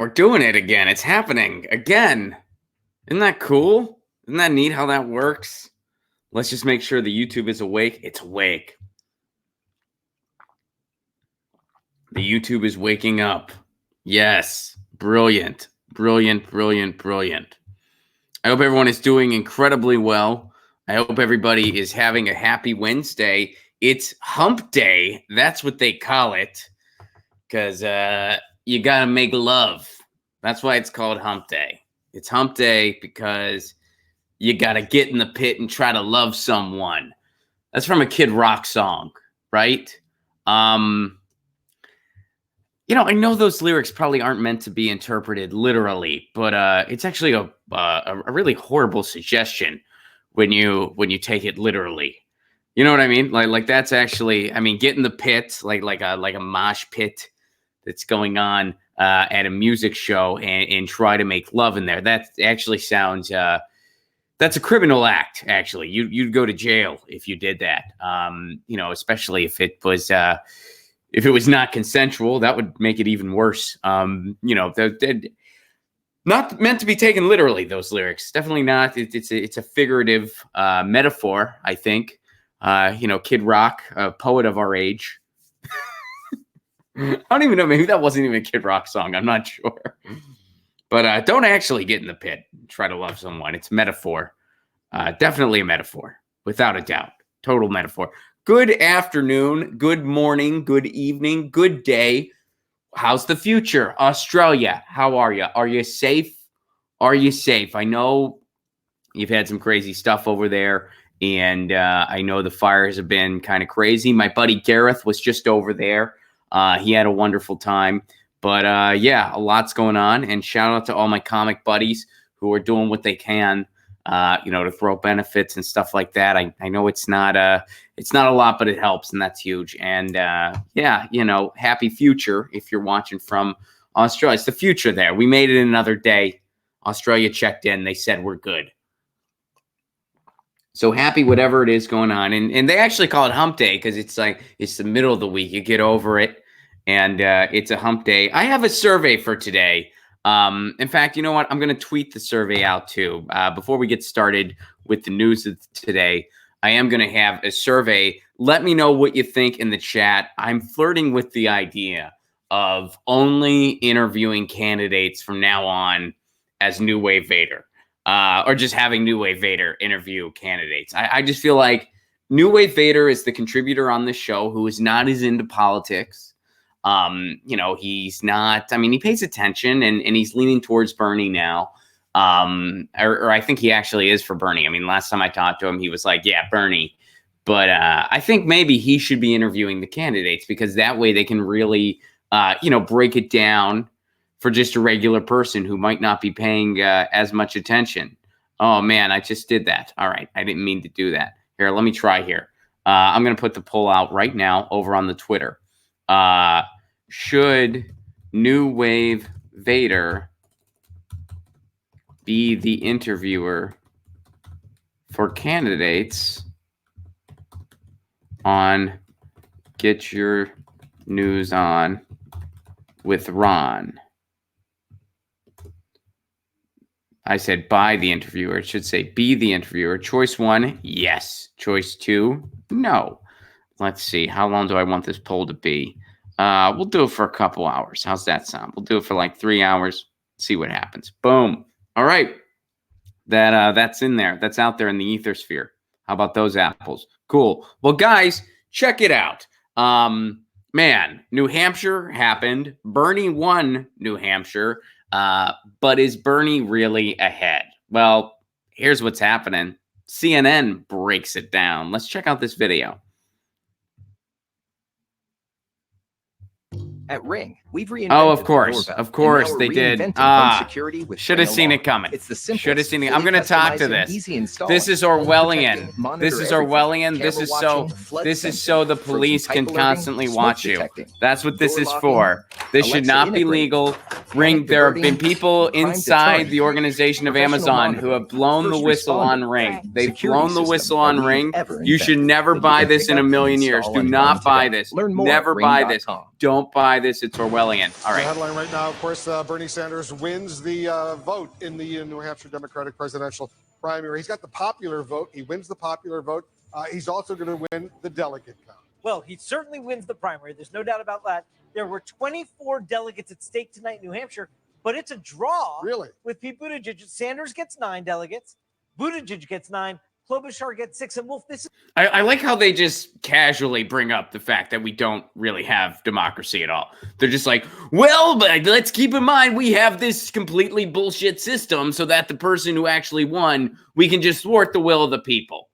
We're doing it again. It's happening again. Isn't that cool? Isn't that neat how that works? Let's just make sure the YouTube is awake. It's awake. The YouTube is waking up. Yes. Brilliant. Brilliant, brilliant, brilliant. I hope everyone is doing incredibly well. I hope everybody is having a happy Wednesday. It's hump day. That's what they call it. Because you got to make love. That's why it's called hump day. It's hump day because you got to get in the pit and try to love someone. That's from a Kid Rock song, right? I know those lyrics probably aren't meant to be interpreted literally, but it's actually a really horrible suggestion when you take it literally. You know what I mean? Like that's actually, get in the pit, like a mosh pit that's going on at a music show and try to make love in there. That actually sounds that's a criminal act. Actually, you'd go to jail if you did that. Especially if it was not consensual, that would make it even worse. They're not meant to be taken literally. Those lyrics, definitely not. It's a figurative metaphor, I think. Kid Rock, a poet of our age. I don't even know. Maybe that wasn't even a Kid Rock song. I'm not sure. But don't actually get in the pit and try to love someone. It's metaphor. Definitely a metaphor, without a doubt. Total metaphor. Good afternoon, good morning, good evening, good day. How's the future? Australia, how are you? Are you safe? Are you safe? I know you've had some crazy stuff over there, and I know the fires have been kind of crazy. My buddy Gareth was just over there. He had a wonderful time. But a lot's going on. And shout out to all my comic buddies who are doing what they can, to throw benefits and stuff like that. I know it's not a lot, but it helps, and that's huge. And happy future if you're watching from Australia. It's the future there. We made it another day. Australia checked in. They said we're good. So happy whatever it is going on. And they actually call it hump day because it's the middle of the week. You get over it. And it's a hump day. I have a survey for today. In fact, you know what? I'm going to tweet the survey out too. Before we get started with the news of today, I am going to have a survey. Let me know what you think in the chat. I'm flirting with the idea of only interviewing candidates from now on as New Wave Vader, or just having New Wave Vader interview candidates. I just feel like New Wave Vader is the contributor on this show who is not as into politics. He's not, he pays attention and he's leaning towards Bernie now. Or I think he actually is for Bernie. Last time I talked to him, he was like, yeah, Bernie. But I think maybe he should be interviewing the candidates because that way they can really, break it down for just a regular person who might not be paying as much attention. Oh, man, I just did that. All right. I didn't mean to do that. Here, let me try here. I'm going to put the poll out right now over on the Twitter. Should New Wave Vader be the interviewer for candidates on Get Your News On with Ron? I said by the interviewer. It should say be the interviewer. Choice 1, yes. Choice 2, no. Let's see. How long do I want this poll to be? We'll do it for a couple hours. How's that sound? We'll do it for like 3 hours. See what happens. Boom. All right. That's in there. That's out there in the ether sphere. How about those apples? Cool. Well, guys, check it out. New Hampshire happened. Bernie won New Hampshire. But is Bernie really ahead? Well, here's what's happening. CNN breaks it down. Let's check out this video. At Ring, we've reinvented. Oh, of course they did. Should have seen it coming. It's the simplest. Should have seen it. I'm going to talk to this. This is Orwellian. This is Orwellian. This is so the police can constantly watch you. That's what this is for. This should not be legal. Ring. There have been people inside the organization of Amazon who have blown the whistle on Ring. They've blown the whistle on Ring. You should never buy this in a million years. Do not buy this. Never buy this. Don't buy this. It's Orwellian. Orwellian. All The right. headline right now, of course, Bernie Sanders wins the vote in the New Hampshire Democratic presidential primary. He's got the popular vote. He wins the popular vote. He's also going to win the delegate count. Well, he certainly wins the primary. There's no doubt about that. There were 24 delegates at stake tonight in New Hampshire, but it's a draw. Really? With Pete Buttigieg. Sanders gets 9 delegates. Buttigieg gets 9. Klobuchar gets 6. And Wolf, this is... I like how they just casually bring up the fact that we don't really have democracy at all. They're just like, well, but let's keep in mind we have this completely bullshit system so that the person who actually won, we can just thwart the will of the people.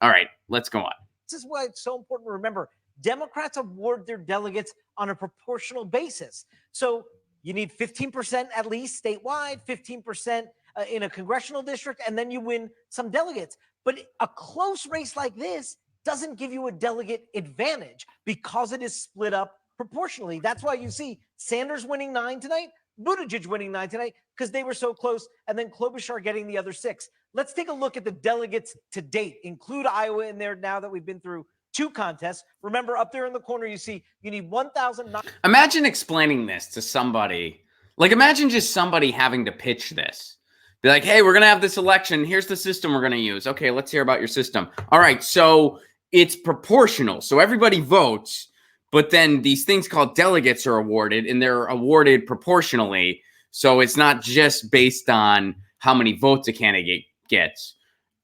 All right, let's go on. This is why it's so important to remember. Democrats award their delegates on a proportional basis. So you need 15% at least statewide, 15% in a congressional district, and then you win some delegates. But a close race like this doesn't give you a delegate advantage because it is split up proportionally. That's why you see Sanders winning 9 tonight, Buttigieg winning 9 tonight, because they were so close, and then Klobuchar getting the other 6. Let's take a look at the delegates to date. Include Iowa in there now that we've been through 2 contests. Remember, up there in the corner, you see you need 1,000. Imagine explaining this to somebody. Like, imagine just somebody having to pitch this. Be like, hey, we're going to have this election. Here's the system we're going to use. Okay, let's hear about your system. All right, so it's proportional. So everybody votes, but then these things called delegates are awarded, and they're awarded proportionally. So it's not just based on how many votes a candidate gets.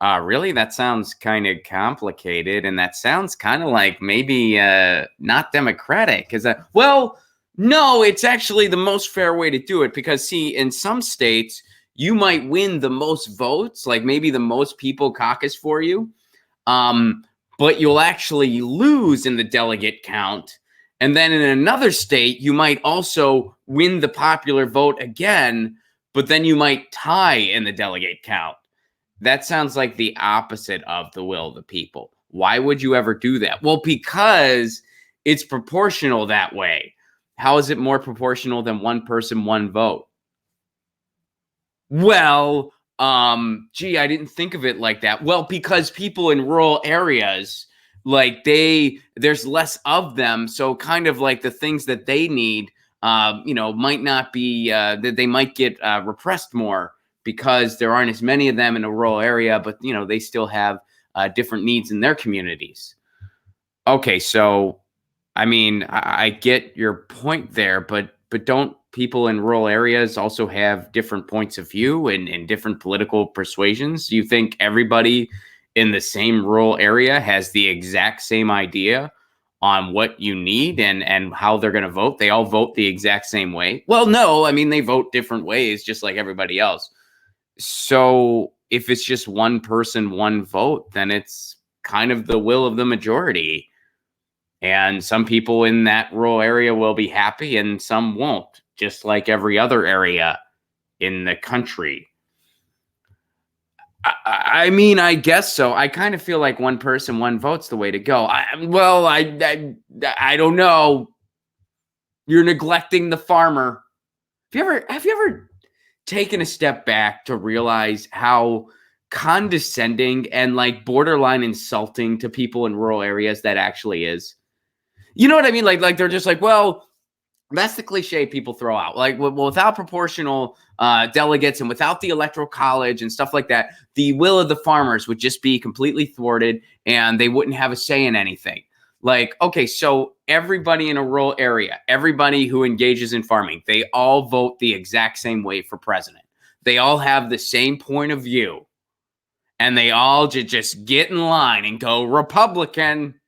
Really? That sounds kind of complicated, and that sounds kind of like maybe not democratic. Is that, well, no, it's actually the most fair way to do it because, see, in some states, you might win the most votes, like maybe the most people caucus for you, but you'll actually lose in the delegate count. And then in another state, you might also win the popular vote again, but then you might tie in the delegate count. That sounds like the opposite of the will of the people. Why would you ever do that? Well, because it's proportional that way. How is it more proportional than one person, one vote? Well, gee, I didn't think of it like that. Well, because people in rural areas, like there's less of them. So kind of like the things that they need, might not be, that they might get repressed more because there aren't as many of them in a rural area, but, they still have different needs in their communities. Okay, so, I mean, I get your point there, but don't people in rural areas also have different points of view and different political persuasions? Do you think everybody in the same rural area has the exact same idea on what you need and how they're going to vote? They all vote the exact same way? Well, no, I mean, they vote different ways, just like everybody else. So if it's just one person, one vote, then it's kind of the will of the majority. And some people in that rural area will be happy and some won't, just like every other area in the country. I mean, I guess so. I kind of feel like one person, one vote's the way to go. I don't know. You're neglecting the farmer. Have you ever taken a step back to realize how condescending and like borderline insulting to people in rural areas that actually is? You know what I mean? Like they're just like, well, that's the cliche people throw out. Like, well, without proportional delegates and without the electoral college and stuff like that, the will of the farmers would just be completely thwarted and they wouldn't have a say in anything. Like, okay, so everybody in a rural area, everybody who engages in farming, they all vote the exact same way for president. They all have the same point of view. And they all just get in line and go Republican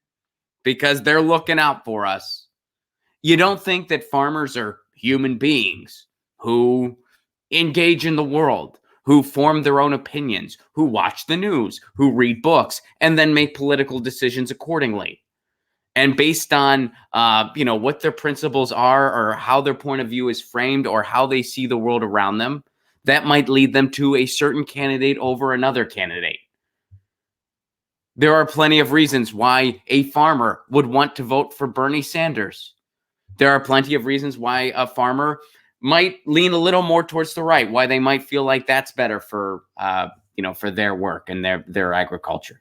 because they're looking out for us. You don't think that farmers are human beings who engage in the world, who form their own opinions, who watch the news, who read books, and then make political decisions accordingly. And based on, what their principles are or how their point of view is framed or how they see the world around them, that might lead them to a certain candidate over another candidate. There are plenty of reasons why a farmer would want to vote for Bernie Sanders. There are plenty of reasons why a farmer might lean a little more towards the right, why they might feel like that's better for, for their work and their agriculture.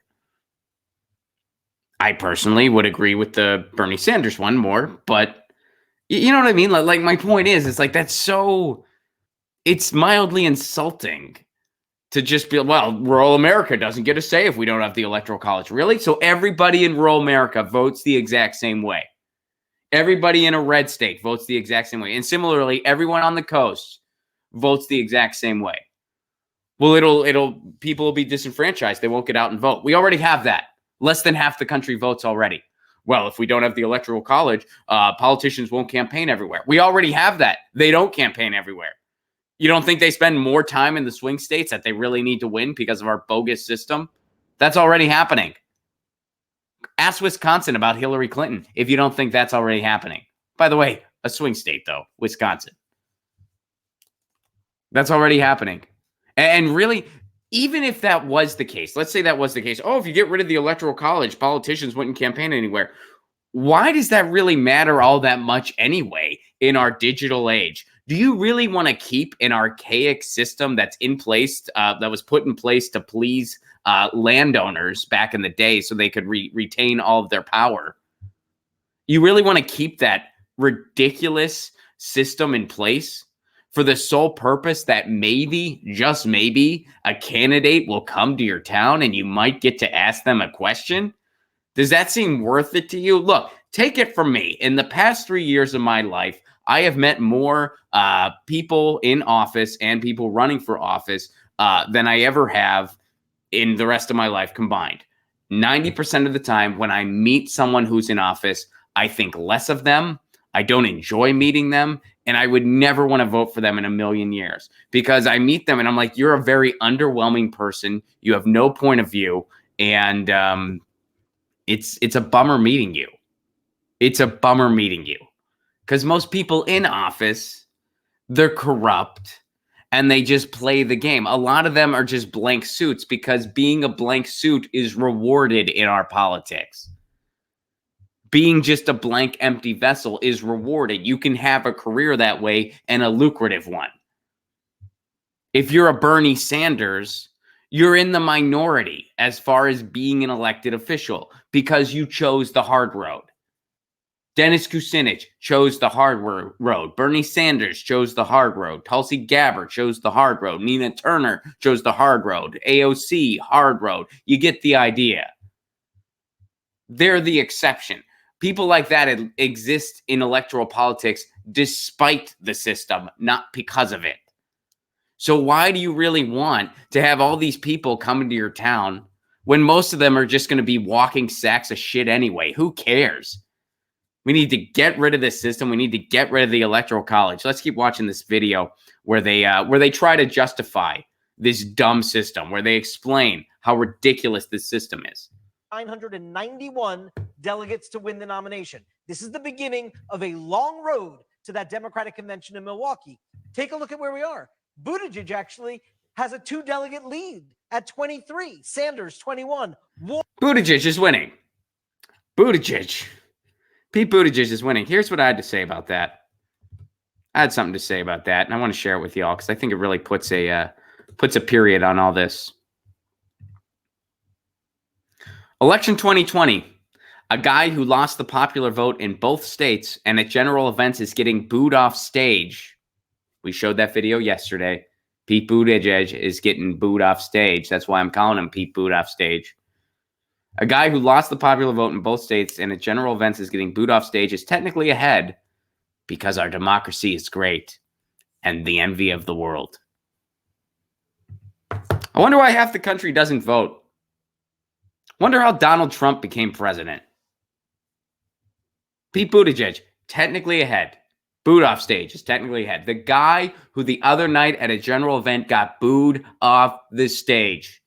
I personally would agree with the Bernie Sanders one more, but You know what I mean? Like my point is, it's like it's mildly insulting to just be, well, rural America doesn't get a say if we don't have the Electoral College. Really? So everybody in rural America votes the exact same way. Everybody in a red state votes the exact same way. And similarly, everyone on the coast votes the exact same way. Well, people will be disenfranchised. They won't get out and vote. We already have that. Less than half the country votes already. Well, if we don't have the Electoral College, politicians won't campaign everywhere. We already have that. They don't campaign everywhere. You don't think they spend more time in the swing states that they really need to win because of our bogus system? That's already happening. Ask Wisconsin about Hillary Clinton if you don't think that's already happening. By the way, a swing state, though, Wisconsin. That's already happening. And really, even if that was the case, let's say that was the case. Oh, if you get rid of the Electoral College, politicians wouldn't campaign anywhere. Why does that really matter all that much anyway in our digital age? Do you really want to keep an archaic system that's in place, that was put in place to please landowners back in the day so they could retain all of their power? You really want to keep that ridiculous system in place for the sole purpose that maybe, just maybe, a candidate will come to your town and you might get to ask them a question? Does that seem worth it to you? Look, take it from me. In the past 3 years of my life, I have met more people in office and people running for office than I ever have in the rest of my life combined. 90% of the time when I meet someone who's in office, I think less of them. I don't enjoy meeting them. And I would never want to vote for them in a million years because I meet them and I'm like, you're a very underwhelming person. You have no point of view. And it's a bummer meeting you. It's a bummer meeting you. Because most people in office, they're corrupt and they just play the game. A lot of them are just blank suits because being a blank suit is rewarded in our politics. Being just a blank, empty vessel is rewarded. You can have a career that way and a lucrative one. If you're a Bernie Sanders, you're in the minority as far as being an elected official because you chose the hard road. Dennis Kucinich chose the hard road. Bernie Sanders chose the hard road. Tulsi Gabbard chose the hard road. Nina Turner chose the hard road. AOC, hard road. You get the idea. They're the exception. People like that exist in electoral politics despite the system, not because of it. So why do you really want to have all these people coming to your town when most of them are just going to be walking sacks of shit anyway? Who cares? We need to get rid of this system. We need to get rid of the Electoral College. Let's keep watching this video where they try to justify this dumb system, where they explain how ridiculous this system is. 991 delegates to win the nomination. This is the beginning of a long road to that Democratic convention in Milwaukee. Take a look at where we are. Buttigieg actually has a 2-delegate lead at 23. Sanders, 21. Buttigieg is winning. Pete Buttigieg is winning. Here's what I had to say about that. I had something to say about that, and I want to share it with y'all because I think it really puts a period on all this. Election 2020, a guy who lost the popular vote in both states and at general events is getting booed off stage. We showed that video yesterday. Pete Buttigieg is getting booed off stage. That's why I'm calling him Pete Booed Off Stage. A guy who lost the popular vote in both states and at general events is getting booed off stage is technically ahead because our democracy is great and the envy of the world. I wonder why half the country doesn't vote. Wonder how Donald Trump became president. Pete Buttigieg, technically ahead. Booed off stage is technically ahead. The guy who the other night at a general event got booed off the stage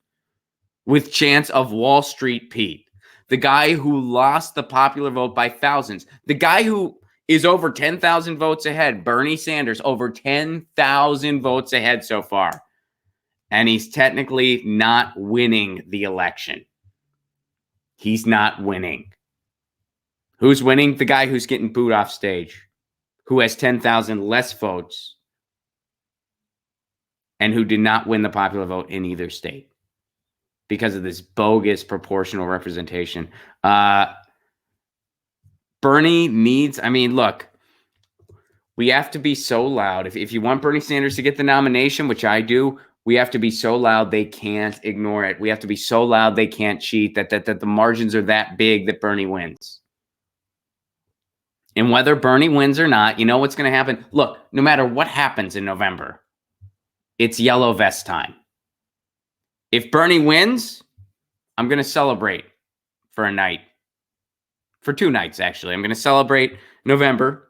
with chants of Wall Street Pete. The guy who lost the popular vote by thousands. The guy who is over 10,000 votes ahead. Bernie Sanders, over 10,000 votes ahead so far. And he's technically not winning the election. He's not winning. Who's winning? The guy who's getting booed off stage, who has 10,000 less votes and who did not win the popular vote in either state because of this bogus proportional representation. Bernie needs, I mean, look, We have to be so loud. If you want Bernie Sanders to get the nomination, which I do, we have to be so loud they can't ignore it. We have to be so loud they can't cheat, that the margins are that big that Bernie wins. And whether Bernie wins or not, you know what's going to happen? Look, no matter what happens in November, it's yellow vest time. If Bernie wins, I'm going to celebrate for a night. For 2 nights, actually. I'm going to celebrate November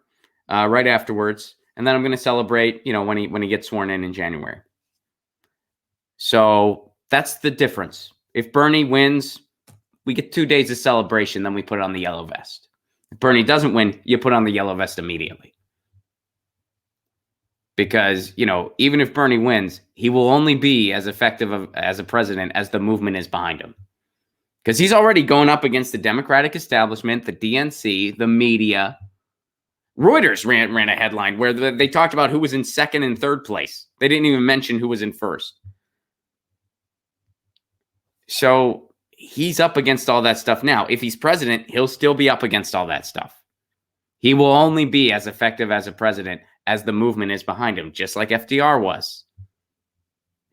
right afterwards. And then I'm going to celebrate, when he gets sworn in January. So that's the difference. If Bernie wins, we get 2 days of celebration, then we put on the yellow vest. If Bernie doesn't win, you put on the yellow vest immediately. Because, even if Bernie wins, he will only be as effective as a president as the movement is behind him. Because he's already going up against the Democratic establishment, the DNC, the media. Reuters ran a headline where they talked about who was in second and third place. They didn't even mention who was in first. So he's up against all that stuff now. If he's president, he'll still be up against all that stuff. He will only be as effective as a president as the movement is behind him, just like FDR was.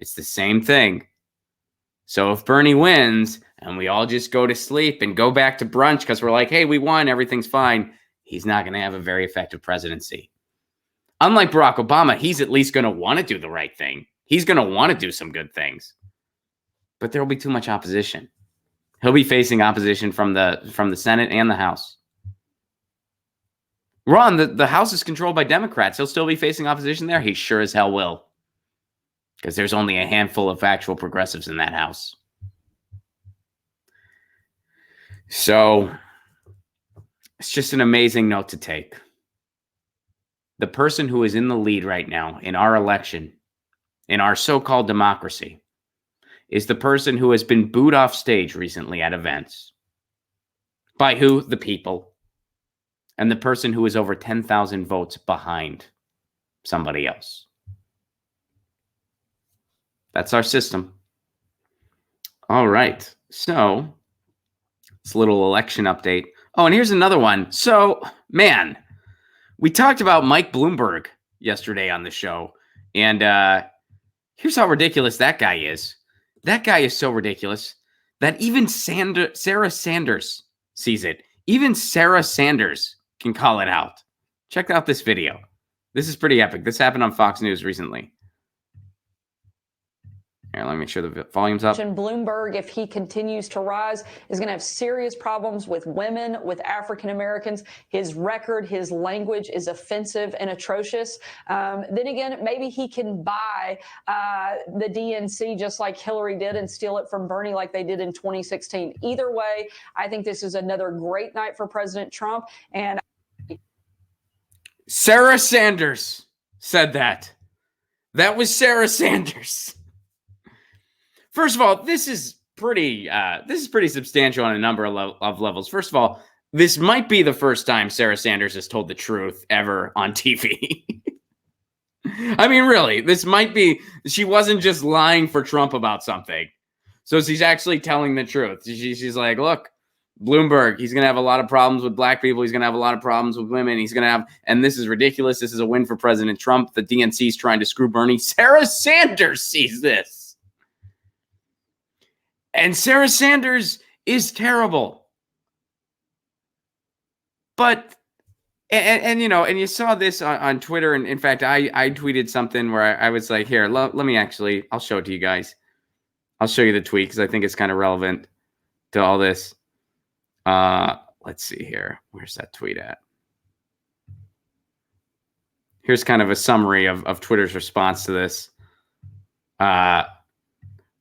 It's the same thing. So if Bernie wins and we all just go to sleep and go back to brunch because we're like, hey, we won, everything's fine, he's not going to have a very effective presidency. Unlike Barack Obama, he's at least going to want to do the right thing. He's going to want to do some good things. But there will be too much opposition. He'll be facing opposition from the Senate and the House. Ron, the House is controlled by Democrats. He'll still be facing opposition there? He sure as hell will. Because there's only a handful of actual progressives in that House. So it's just an amazing note to take. The person who is in the lead right now in our election, in our so-called democracy, is the person who has been booed off stage recently at events. By who? The people. And the person who is over 10,000 votes behind somebody else. That's our system. All right. So, it's a little election update. Oh, and here's another one. So, man, we talked about Mike Bloomberg yesterday on the show. And here's how ridiculous that guy is. That guy is so ridiculous that even Sarah Sanders sees it. Even Sarah Sanders can call it out. Check out this video. This is pretty epic. This happened on Fox News recently. Here, let me make sure the volume's up. Bloomberg, if he continues to rise, is going to have serious problems with women, with African Americans. His record, his language is offensive and atrocious. Then again, maybe he can buy the DNC just like Hillary did and steal it from Bernie like they did in 2016. Either way, I think this is another great night for President Trump. And Sarah Sanders said that. That was Sarah Sanders. First of all, this is pretty substantial on a number of levels. First of all, this might be the first time Sarah Sanders has told the truth ever on TV. I mean, really, this might be, she wasn't just lying for Trump about something. So she's actually telling the truth. She's like, look, Bloomberg, he's going to have a lot of problems with black people. He's going to have a lot of problems with women. He's going to have, and this is ridiculous. This is a win for President Trump. The DNC is trying to screw Bernie. Sarah Sanders sees this. And Sarah Sanders is terrible. But, and you saw this on Twitter. And in fact, I tweeted something where I was like, here, let me actually, I'll show it to you guys. I'll show you the tweet because I think it's kind of relevant to all this. Let's see here. Where's that tweet at? Here's kind of a summary of Twitter's response to this.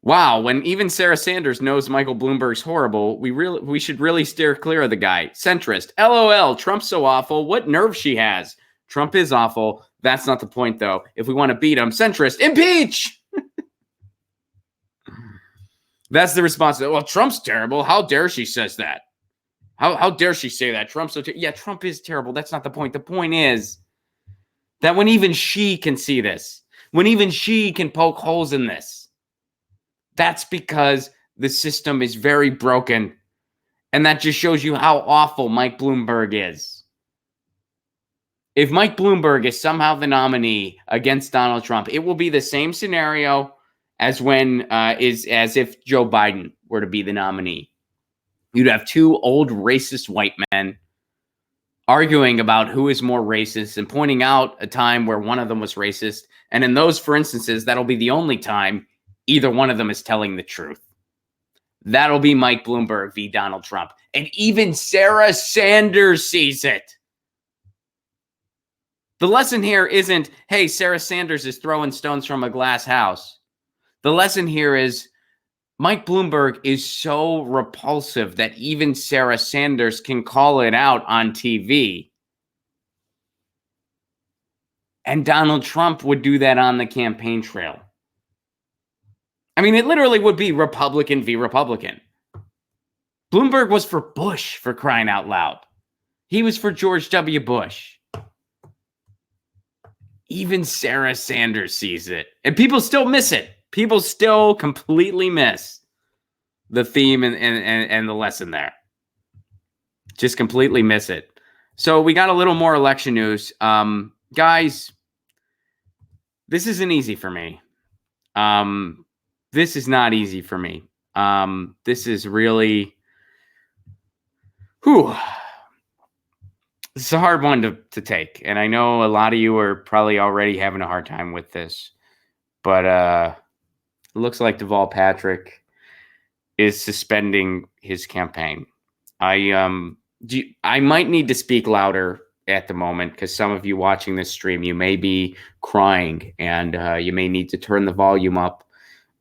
Wow, when even Sarah Sanders knows Michael Bloomberg's horrible, we should really steer clear of the guy. Centrist. LOL, Trump's so awful. What nerve she has. Trump is awful. That's not the point, though. If we want to beat him, centrist, impeach! That's the response. Well, Trump's terrible. How dare she says that? How dare she say that? Trump's so yeah, Trump is terrible. That's not the point. The point is that when even she can see this, when even she can poke holes in this, that's because the system is very broken. And that just shows you how awful Mike Bloomberg is. if Mike Bloomberg is somehow the nominee against Donald Trump, it will be the same scenario as as if Joe Biden were to be the nominee. You'd have two old racist white men arguing about who is more racist and pointing out a time where one of them was racist. And in those, for instances, that'll be the only time either one of them is telling the truth. That'll be Mike Bloomberg v. Donald Trump. And even Sarah Sanders sees it. The lesson here isn't, hey, Sarah Sanders is throwing stones from a glass house. The lesson here is Mike Bloomberg is so repulsive that even Sarah Sanders can call it out on TV. And Donald Trump would do that on the campaign trail. I mean, it literally would be Republican v. Republican. Bloomberg was for Bush, for crying out loud. He was for George W. Bush. Even Sarah Sanders sees it. And people still miss it. People still completely miss the theme and the lesson there. Just completely miss it. So we got a little more election news. Guys, this isn't easy for me. This is not easy for me. This is really... This is a hard one to take. And I know a lot of you are probably already having a hard time with this. But it looks like Deval Patrick is suspending his campaign. I might need to speak louder at the moment because some of you watching this stream, you may be crying and you may need to turn the volume up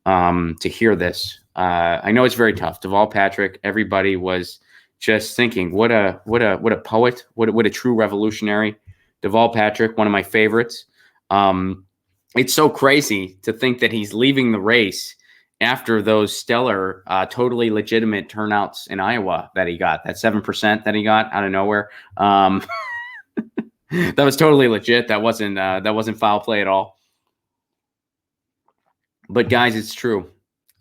to hear this. I know it's very tough. Deval Patrick, everybody was just thinking, what a poet, what a true revolutionary. Deval Patrick, one of my favorites. It's so crazy to think that he's leaving the race after those stellar, totally legitimate turnouts in Iowa that he got, that 7% that he got out of nowhere. That was totally legit. That wasn't foul play at all. But guys, it's true.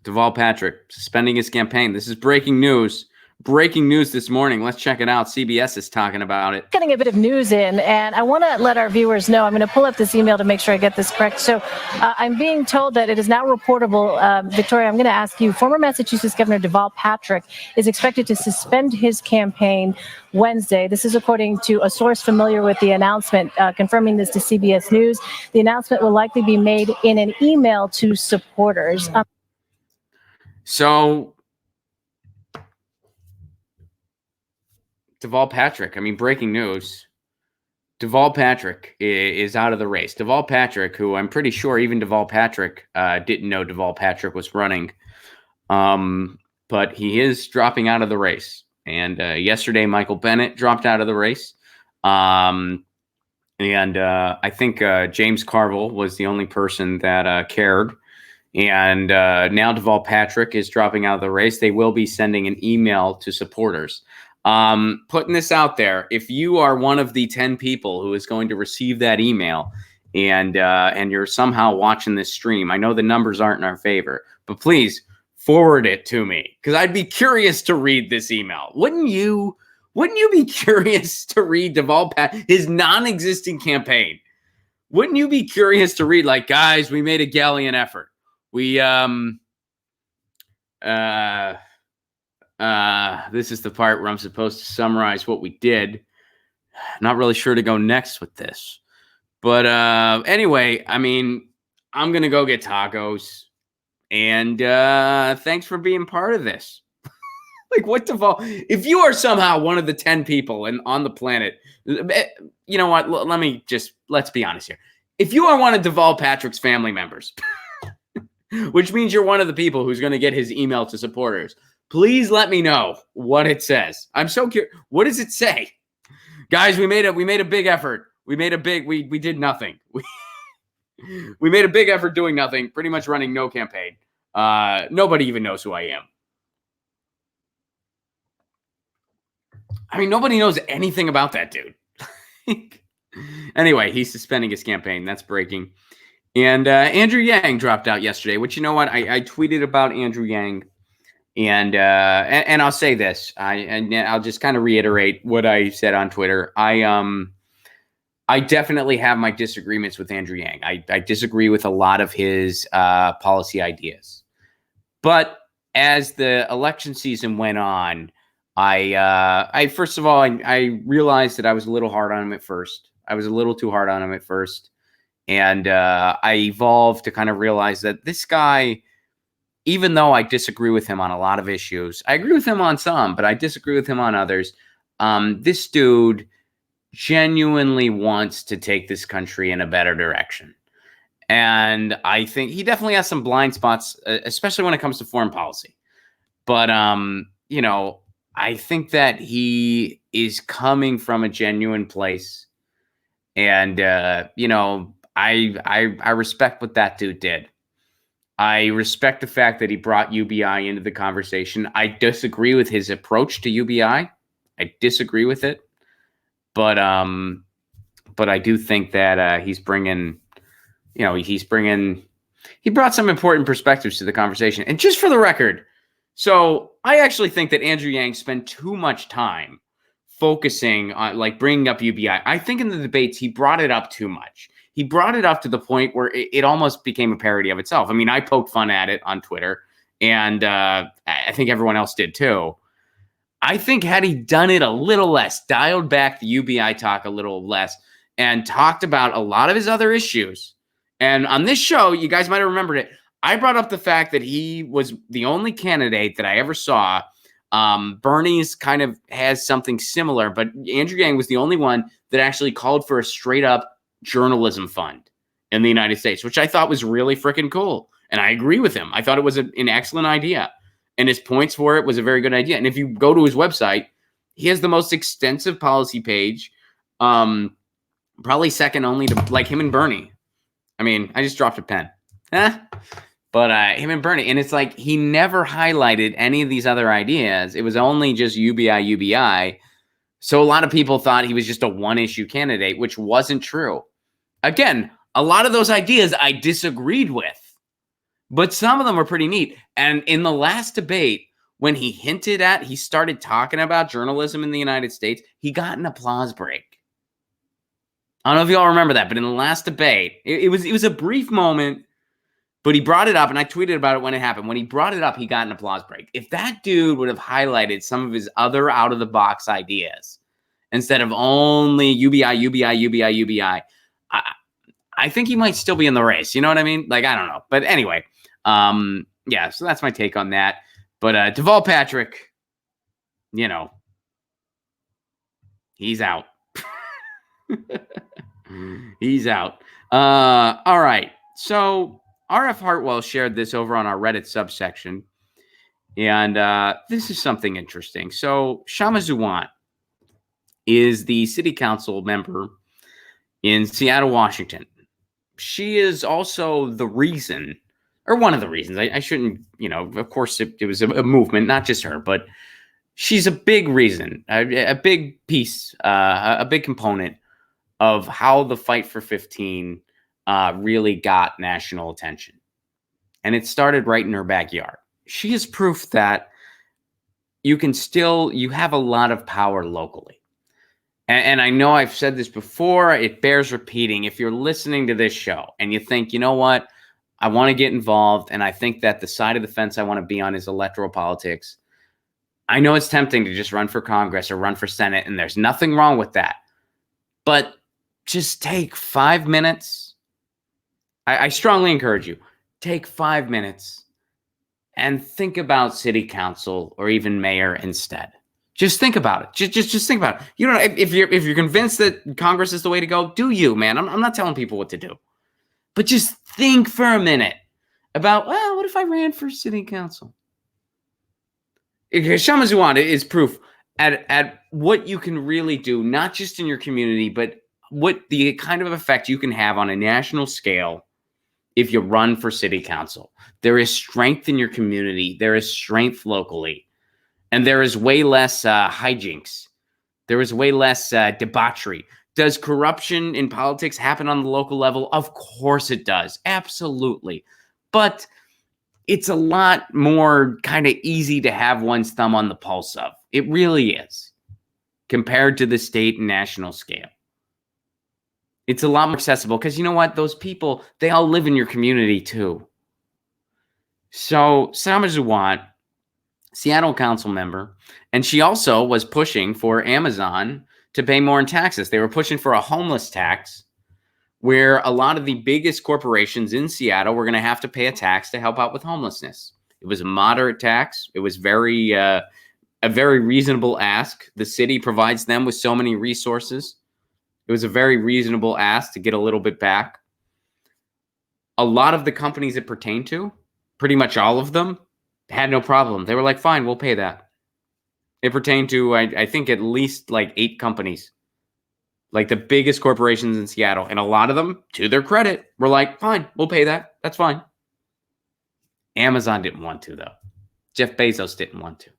Deval Patrick suspending his campaign. This is breaking news. Breaking news this morning. Let's check it out. CBS is talking about it. Getting a bit of news in, and I want to let our viewers know, I'm going to pull up this email to make sure I get this correct. So I'm being told that it is now reportable. Victoria, I'm going to ask you, former Massachusetts Governor Deval Patrick is expected to suspend his campaign Wednesday. This is according to a source familiar with the announcement, confirming this to CBS News. The announcement will likely be made in an email to supporters. So Deval Patrick, I mean, breaking news. Deval Patrick is out of the race. Deval Patrick, who I'm pretty sure even Deval Patrick didn't know Deval Patrick was running. But he is dropping out of the race. And yesterday, Michael Bennet dropped out of the race. I think James Carville was the only person that cared. And now Deval Patrick is dropping out of the race. They will be sending an email to supporters. Putting this out there, if you are one of the 10 people who is going to receive that email and you're somehow watching this stream, I know the numbers aren't in our favor, but please forward it to me because I'd be curious to read this email. Wouldn't you be curious to read Deval Patrick, his non-existing campaign? Wouldn't you be curious to read, like, guys, we made a gallant effort. This is the part where I'm supposed to summarize what we did. Not really sure to go next with this. But anyway, I mean, I'm going to go get tacos. And thanks for being part of this. Like, what Deval? If you are somehow one of the 10 people on the planet, you know what? Let's be honest here. If you are one of Deval Patrick's family members, which means you're one of the people who's going to get his email to supporters, please let me know what it says. I'm so curious. What does it say? Guys, we made a big effort. We did nothing. We made a big effort doing nothing, pretty much running no campaign. Nobody even knows who I am. I mean, nobody knows anything about that dude. Anyway, he's suspending his campaign. That's breaking. And Andrew Yang dropped out yesterday, which, you know what? I tweeted about Andrew Yang. And I'll say this, I'll just kind of reiterate what I said on Twitter. I I definitely have my disagreements with Andrew Yang. I disagree with a lot of his policy ideas. But as the election season went on, I first of all, I realized that I was a little hard on him at first. I was a little too hard on him at first. And I evolved to kind of realize that this guy, even though I disagree with him on a lot of issues, I agree with him on some, but I disagree with him on others. This dude genuinely wants to take this country in a better direction. And I think he definitely has some blind spots, especially when it comes to foreign policy. But, you know, I think that he is coming from a genuine place. And, you know, I respect what that dude did. I respect the fact that he brought UBI into the conversation. I disagree with his approach to UBI. I disagree with it. But I do think that he's bringing, you know, he brought some important perspectives to the conversation. And just for the record, so I actually think that Andrew Yang spent too much time focusing on like bringing up UBI. I think in the debates, he brought it up too much. He brought it up to the point where it almost became a parody of itself. I mean, I poked fun at it on Twitter, and I think everyone else did too. I think had he done it a little less, dialed back the UBI talk a little less, and talked about a lot of his other issues. And on this show, you guys might have remembered it, I brought up the fact that he was the only candidate that I ever saw. Bernie's kind of has something similar, but Andrew Yang was the only one that actually called for a straight up journalism fund in the United States, which I thought was really freaking cool. And I agree with him. I thought it was an excellent idea. And his points for it was a very good idea. And if you go to his website, he has the most extensive policy page, probably second only to like him and Bernie. I mean, I just dropped a pen. But him and Bernie. And it's like he never highlighted any of these other ideas. It was only just UBI. So a lot of people thought he was just a one-issue candidate, which wasn't true. Again, a lot of those ideas I disagreed with. But some of them were pretty neat. And in the last debate, when he started talking about journalism in the United States, he got an applause break. I don't know if y'all remember that, but in the last debate, it was a brief moment, but he brought it up, and I tweeted about it when it happened. When he brought it up, he got an applause break. If that dude would have highlighted some of his other out-of-the-box ideas instead of only UBI, I think he might still be in the race. You know what I mean? Like, I don't know. But anyway, yeah, so that's my take on that. But Deval Patrick, you know, he's out. He's out. All right. So RF Hartwell shared this over on our Reddit subsection. And this is something interesting. So Shamans is the city council member in Seattle, Washington. She is also the reason, or one of the reasons, I shouldn't, you know, of course it was a movement, not just her, but she's a big reason, a big piece, a big component of how the Fight for 15 really got national attention. And it started right in her backyard. She is proof that you have a lot of power locally. And I know I've said this before, it bears repeating. If you're listening to this show and you think, you know what, I want to get involved, and I think that the side of the fence I want to be on is electoral politics, I know it's tempting to just run for Congress or run for Senate, and there's nothing wrong with that. But just take 5 minutes. I strongly encourage you, take 5 minutes and think about city council or even mayor instead. Just think about it. Just think about it. You know, if you're convinced that Congress is the way to go, do you, man? I'm not telling people what to do, but just think for a minute about, well, what if I ran for city council? Shamans is proof at what you can really do, not just in your community, but what the kind of effect you can have on a national scale if you run for city council. There is strength in your community. There is strength locally. And there is way less hijinks. There is way less debauchery. Does corruption in politics happen on the local level? Of course it does. Absolutely. But it's a lot more kind of easy to have one's thumb on the pulse of. It really is, compared to the state and national scale. It's a lot more accessible because you know what? Those people, they all live in your community too. So Sama Zawant, Seattle council member, and she also was pushing for Amazon to pay more in taxes. They were pushing for a homeless tax where a lot of the biggest corporations in Seattle were going to have to pay a tax to help out with homelessness. It was a moderate tax. It was a very reasonable ask. The city provides them with so many resources. It was a very reasonable ask to get a little bit back. A lot of the companies it pertained to, pretty much all of them, had no problem. They were like, fine, we'll pay that. It pertained to, I think, at least like 8 companies, like the biggest corporations in Seattle. And a lot of them, to their credit, were like, fine, we'll pay that. That's fine. Amazon didn't want to, though. Jeff Bezos didn't want to.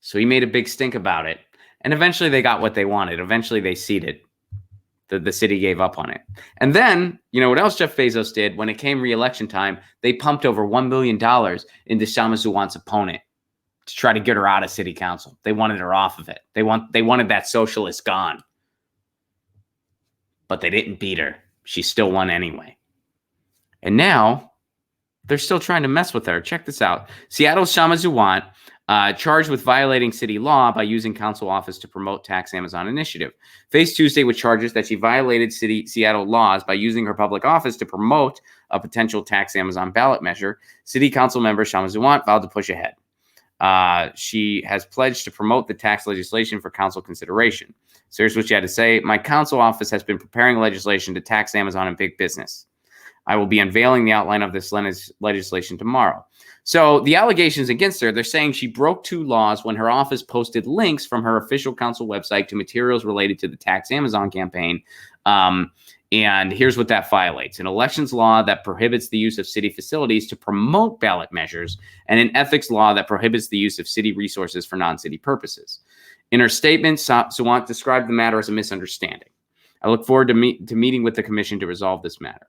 So he made a big stink about it. And eventually they got what they wanted. Eventually they ceded. The city gave up on it. And then, you know what else Jeff Bezos did? When it came re-election time, they pumped over $1 million into Shama Zawant's opponent to try to get her out of city council. They wanted her off of it. They wanted that socialist gone. But they didn't beat her. She still won anyway. And now they're still trying to mess with her. Check this out. Seattle's Shama Zawant, charged with violating city law by using council office to promote tax Amazon initiative. Faced Tuesday with charges that she violated Seattle laws by using her public office to promote a potential tax Amazon ballot measure. City council member Shama Zawant vowed to push ahead. She has pledged to promote the tax legislation for council consideration. So here's what she had to say. My council office has been preparing legislation to tax Amazon and big business. I will be unveiling the outline of this legislation tomorrow. So the allegations against her, they're saying she broke 2 laws when her office posted links from her official council website to materials related to the tax Amazon campaign. And here's what that violates: an elections law that prohibits the use of city facilities to promote ballot measures, and an ethics law that prohibits the use of city resources for non-city purposes. In her statement, Zawant described the matter as a misunderstanding. I look forward to meeting with the commission to resolve this matter.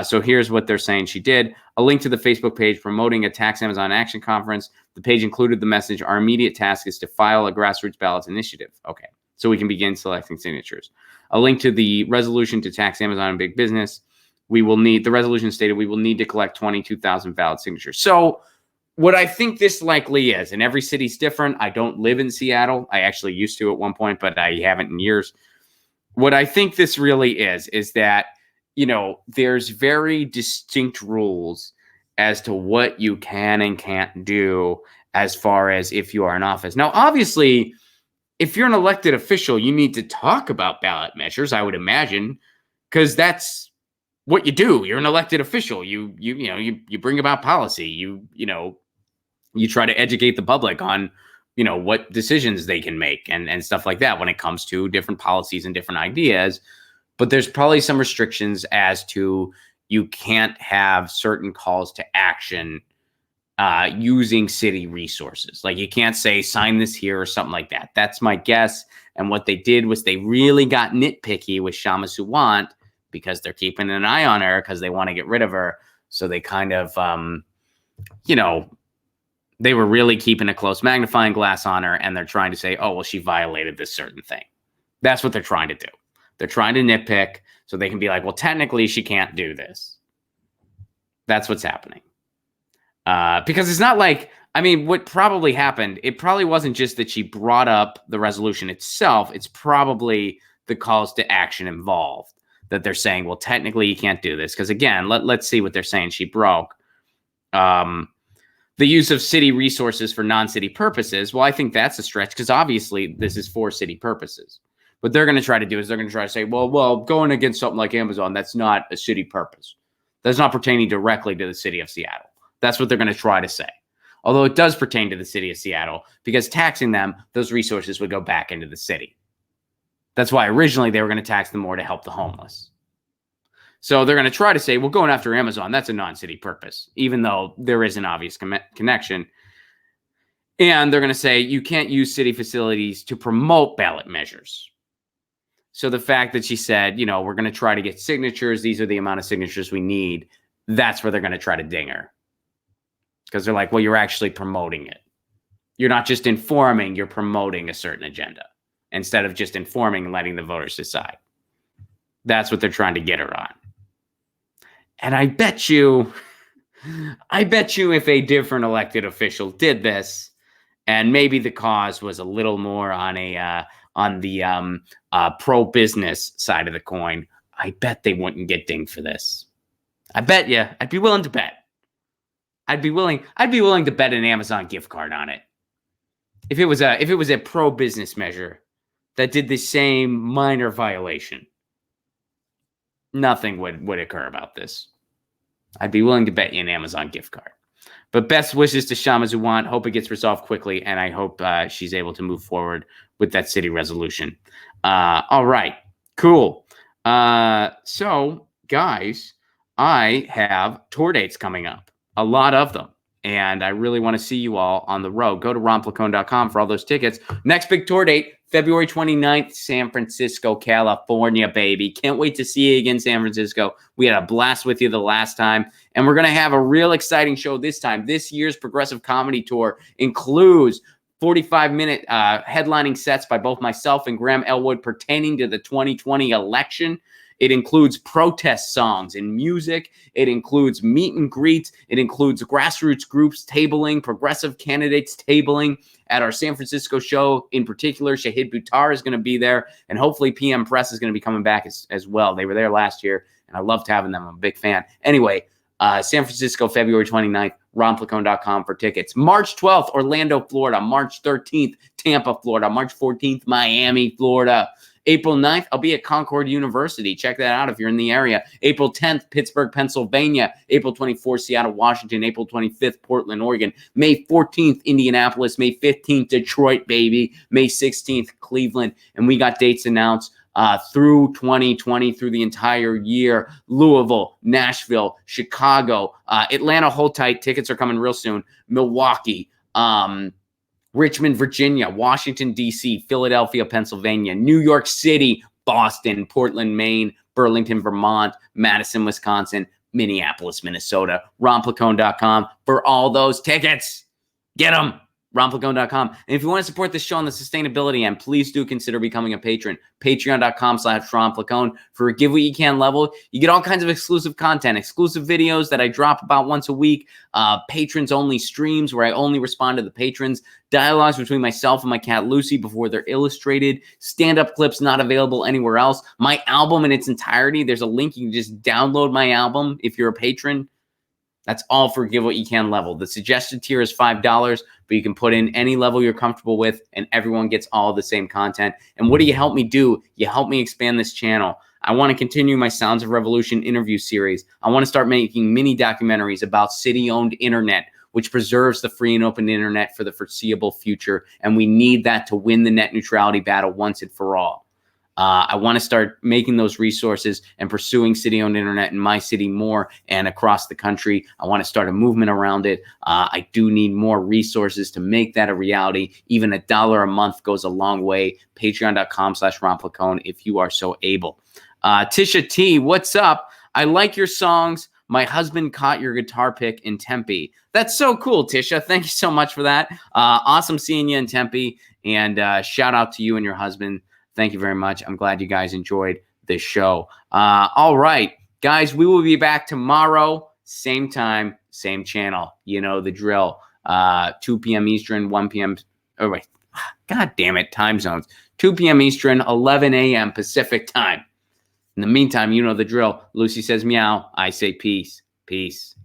So here's what they're saying she did. A link to the Facebook page promoting a Tax Amazon Action Conference. The page included the message, our immediate task is to file a grassroots ballots initiative. Okay, so we can begin selecting signatures. A link to the resolution to tax Amazon and big business. The resolution stated we will need to collect 22,000 valid signatures. So what I think this likely is, and every city's different. I don't live in Seattle. I actually used to at one point, but I haven't in years. What I think this really is that, you know, there's very distinct rules as to what you can and can't do as far as if you are in office. Now, obviously, if you're an elected official, you need to talk about ballot measures, I would imagine, because that's what you do. You're an elected official. You bring about policy. You try to educate the public on, you know, what decisions they can make and stuff like that when it comes to different policies and different ideas. But there's probably some restrictions as to you can't have certain calls to action using city resources. Like you can't say sign this here or something like that. That's my guess. And what they did was they really got nitpicky with Shama Zawant because they're keeping an eye on her because they want to get rid of her. So they kind of, they were really keeping a close magnifying glass on her, and they're trying to say, oh, well, she violated this certain thing. That's what they're trying to do. They're trying to nitpick so they can be like, well, technically she can't do this. That's what's happening. Because it's not like, I mean, what probably happened, it probably wasn't just that she brought up the resolution itself. It's probably the calls to action involved that they're saying, well, technically you can't do this. Because again, let's see what they're saying she broke. The use of city resources for non-city purposes. Well, I think that's a stretch because obviously this is for city purposes. What they're going to try to do is they're going to try to say, well, going against something like Amazon, that's not a city purpose. That's not pertaining directly to the city of Seattle. That's what they're going to try to say. Although it does pertain to the city of Seattle because taxing them, those resources would go back into the city. That's why originally they were going to tax them more to help the homeless. So they're going to try to say, well, going after Amazon, that's a non-city purpose, even though there is an obvious connection. And they're going to say you can't use city facilities to promote ballot measures. So the fact that she said, you know, we're going to try to get signatures. These are the amount of signatures we need. That's where they're going to try to ding her. Because they're like, well, you're actually promoting it. You're not just informing, you're promoting a certain agenda instead of just informing and letting the voters decide. That's what they're trying to get her on. And I bet you if a different elected official did this, and maybe the cause was a little more on the pro-business side of the coin, I bet they wouldn't get dinged for this. I bet you. I'd be willing to bet. I'd be willing to bet an Amazon gift card on it. If it was a pro-business measure that did the same minor violation, nothing would occur about this. I'd be willing to bet you an Amazon gift card. But best wishes to Shamans who want. Hope it gets resolved quickly, and I hope she's able to move forward with that city resolution. All right, cool. So, guys, I have tour dates coming up, a lot of them, and I really want to see you all on the road. Go to ronplacone.com for all those tickets. Next big tour date, February 29th, San Francisco, California, baby. Can't wait to see you again, San Francisco. We had a blast with you the last time, and we're going to have a real exciting show this time. This year's Progressive Comedy Tour includes 45-minute headlining sets by both myself and Graham Elwood pertaining to the 2020 election. It includes protest songs and music. It includes meet and greets. It includes grassroots groups tabling, progressive candidates tabling. At our San Francisco show in particular, Shahid Buttar is going to be there, and hopefully PM Press is going to be coming back as well. They were there last year, and I loved having them. I'm a big fan. Anyway, San Francisco, February 29th, ronplacone.com for tickets. March 12th, Orlando, Florida. March 13th, Tampa, Florida. March 14th, Miami, Florida. April 9th, I'll be at Concord University. Check that out if you're in the area. April 10th, Pittsburgh, Pennsylvania. April 24th, Seattle, Washington. April 25th, Portland, Oregon. May 14th, Indianapolis. May 15th, Detroit, baby. May 16th, Cleveland. And we got dates announced through 2020, through the entire year. Louisville, Nashville, Chicago, Atlanta, hold tight. Tickets are coming real soon. Milwaukee, Richmond, Virginia, Washington, D.C., Philadelphia, Pennsylvania, New York City, Boston, Portland, Maine, Burlington, Vermont, Madison, Wisconsin, Minneapolis, Minnesota. ronplacone.com for all those tickets. Get them. ronplacone.com. And if you want to support this show on the sustainability end, please do consider becoming a patron. Patreon.com/ronplacone. For a give what you can level, you get all kinds of exclusive content, exclusive videos that I drop about once a week, patrons only streams where I only respond to the patrons, dialogues between myself and my cat Lucy before they're illustrated, stand-up clips not available anywhere else, my album in its entirety. There's a link. You can just download my album if you're a patron. That's all for give what you can level. The suggested tier is $5, but you can put in any level you're comfortable with, and everyone gets all the same content. And what do you help me do? You help me expand this channel. I want to continue my Sounds of Revolution interview series. I want to start making mini documentaries about city-owned internet, which preserves the free and open internet for the foreseeable future. And we need that to win the net neutrality battle once and for all. I want to start making those resources and pursuing city-owned internet in my city more and across the country. I want to start a movement around it. I do need more resources to make that a reality. Even $1 a month goes a long way. Patreon.com/ronplacone if you are so able. Tisha T, what's up? I like your songs. My husband caught your guitar pick in Tempe. That's so cool, Tisha. Thank you so much for that. Awesome seeing you in Tempe. And shout out to you and your husband. Thank you very much. I'm glad you guys enjoyed this show. All right, guys, we will be back tomorrow, same time, same channel. You know the drill. 2 p.m. Eastern, 1 p.m. Oh, wait. God damn it. Time zones. 2 p.m. Eastern, 11 a.m. Pacific time. In the meantime, you know the drill. Lucy says meow. I say peace. Peace.